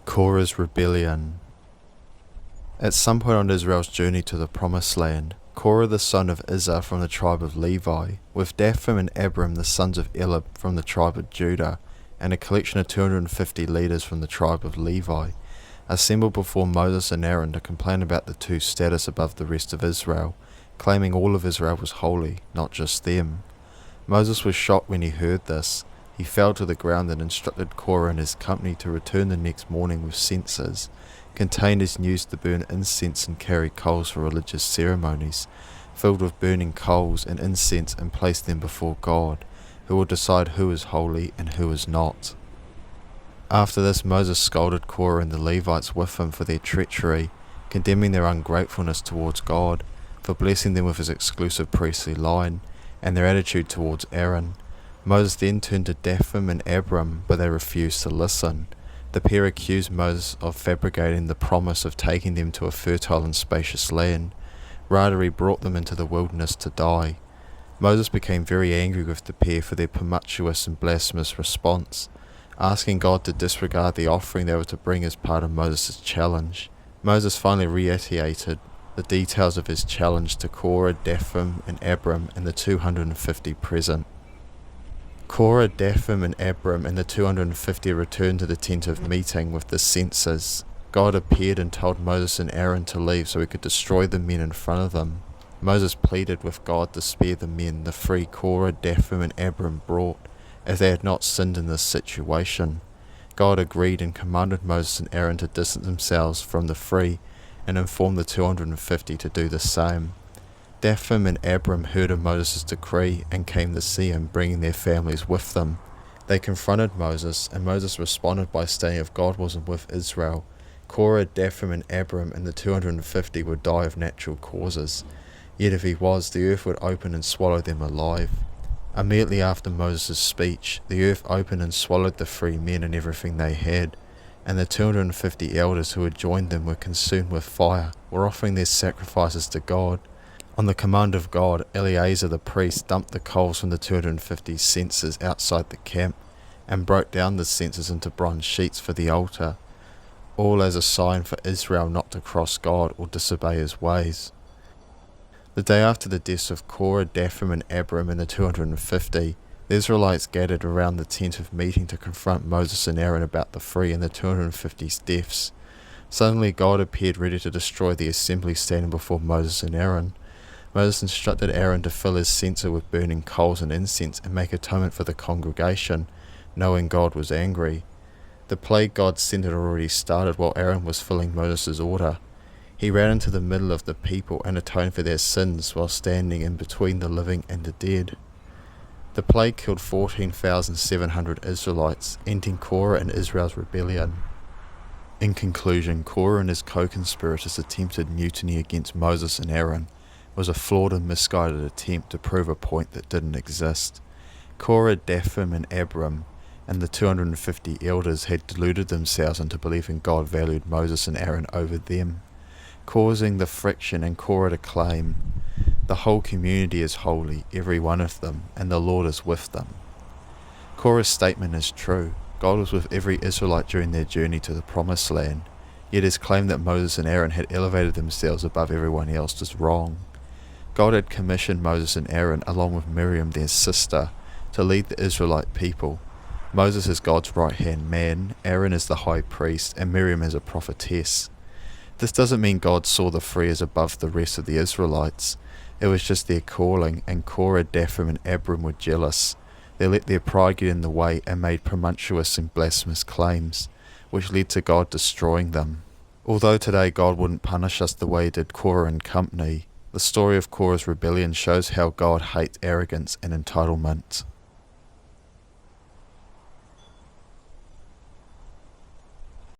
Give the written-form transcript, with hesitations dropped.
Korah's rebellion. At some point on Israel's journey to the Promised Land, Korah the son of Izhar from the tribe of Levi, with Dathan and Abiram the sons of Eliab from the tribe of Judah, and a collection of 250 leaders from the tribe of Levi, assembled before Moses and Aaron to complain about the two status above the rest of Israel, claiming all of Israel was holy, not just them. Moses was shocked when he heard this. He fell to the ground and instructed Korah and his company to return the next morning with censers, containers used to burn incense and carry coals for religious ceremonies, filled with burning coals and incense, and place them before God, who will decide who is holy and who is not. After this, Moses scolded Korah and the Levites with him for their treachery, condemning their ungratefulness towards God, for blessing them with his exclusive priestly line, and their attitude towards Aaron. Moses then turned to Dathan and Abiram, but they refused to listen. The pair accused Moses of fabricating the promise of taking them to a fertile and spacious land. Rather, he brought them into the wilderness to die. Moses became very angry with the pair for their tumultuous and blasphemous response, asking God to disregard the offering they were to bring as part of Moses' challenge. Moses finally reiterated the details of his challenge to Korah, Dathan, and Abiram and the 250 present. Korah, Dathan, and Abiram and the 250 returned to the tent of meeting with the censers. God appeared and told Moses and Aaron to leave so he could destroy the men in front of them. Moses pleaded with God to spare the men the free Korah, Dathan, and Abiram brought, as they had not sinned in this situation. God agreed and commanded Moses and Aaron to distance themselves from the free and informed the 250 to do the same. Dathan and Abiram heard of Moses' decree and came to see him, bringing their families with them. They confronted Moses, and Moses responded by saying if God wasn't with Israel, Korah, Dathan, and Abiram and the 250 would die of natural causes. Yet if he was, the earth would open and swallow them alive. Immediately after Moses' speech, the earth opened and swallowed the free men and everything they had, and the 250 elders who had joined them were consumed with fire, were offering their sacrifices to God. On the command of God, Eleazar the priest dumped the coals from the 250 censers outside the camp, and broke down the censers into bronze sheets for the altar, all as a sign for Israel not to cross God or disobey his ways. The day after the deaths of Korah, Dathan, and Abiram and the 250, the Israelites gathered around the tent of meeting to confront Moses and Aaron about the free and the 250's deaths. Suddenly God appeared ready to destroy the assembly standing before Moses and Aaron. Moses instructed Aaron to fill his censer with burning coals and incense and make atonement for the congregation, knowing God was angry. The plague God sent had already started while Aaron was filling Moses' order. He ran into the middle of the people and atoned for their sins while standing in between the living and the dead. The plague killed 14,700 Israelites, ending Korah and Israel's rebellion. In conclusion, Korah and his co-conspirators' attempted mutiny against Moses and Aaron was a flawed and misguided attempt to prove a point that didn't exist. Korah, Dathan, and Abiram and the 250 elders had deluded themselves into believing God valued Moses and Aaron over them, causing the friction and Korah to claim, "The whole community is holy, every one of them, and the Lord is with them." Korah's statement is true. God was with every Israelite during their journey to the Promised Land, yet his claim that Moses and Aaron had elevated themselves above everyone else is wrong. God had commissioned Moses and Aaron, along with Miriam, their sister, to lead the Israelite people. Moses is God's right-hand man, Aaron is the high priest, and Miriam is a prophetess. This doesn't mean God saw the free as above the rest of the Israelites. It was just their calling, and Korah, Dathan, and Abiram were jealous. They let their pride get in the way and made presumptuous and blasphemous claims, which led to God destroying them. Although today God wouldn't punish us the way he did Korah and company, the story of Korah's rebellion shows how God hates arrogance and entitlement.